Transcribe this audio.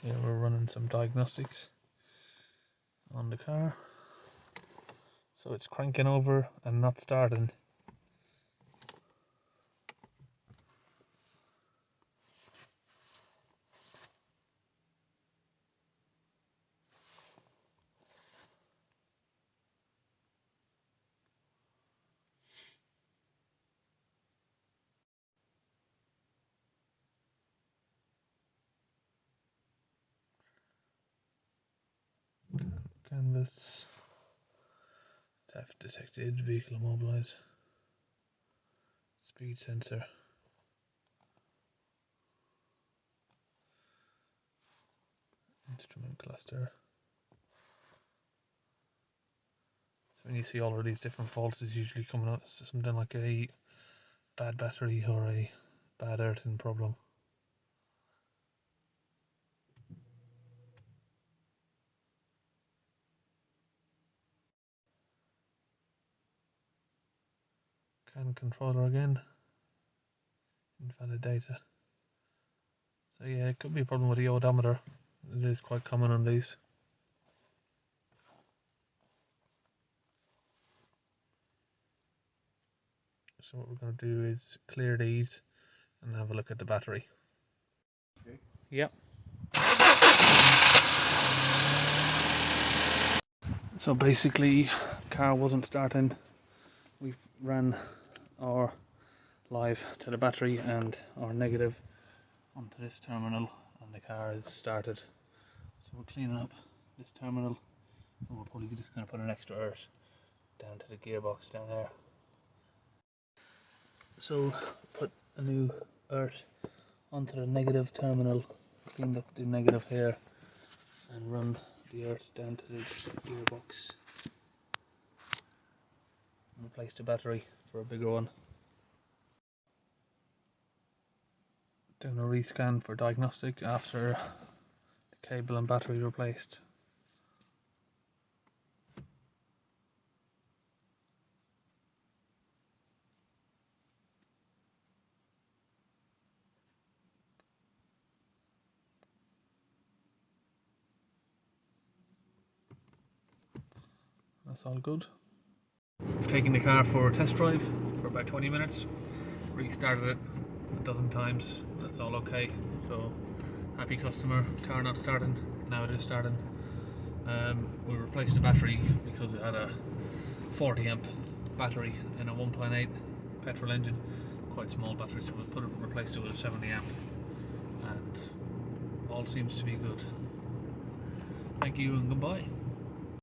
Yeah, we're running some diagnostics on the car. So it's cranking over and not starting. Canvas, theft detected, vehicle immobilized, speed sensor, instrument cluster. So when you see all of these different faults, it's usually coming out as something like a bad battery or a bad earthing problem. CAN controller again, invalid data. So yeah, it could be a problem with the odometer. It is quite common on these. So what we're going to do is clear these and have a look at the battery. Okay. Yep. So basically, car wasn't starting. We've ran our live to the battery and our negative onto this terminal, and the car is started. So we're cleaning up this terminal, and we're probably just going to put an extra earth down to the gearbox down there. So put a new earth onto the negative terminal, cleaned up the negative here, and run the earth down to the gearbox and replace the battery for a bigger one. Doing a rescan for diagnostic after the cable and battery replaced. That's all good. We've taken the car for a test drive for about 20 minutes, restarted it a dozen times, that's all okay. So happy customer, car not starting, now it is starting. We replaced the battery because it had a 40 amp battery in a 1.8 petrol engine, quite small battery, so we replaced it with a 70 amp, and all seems to be good. Thank you and goodbye.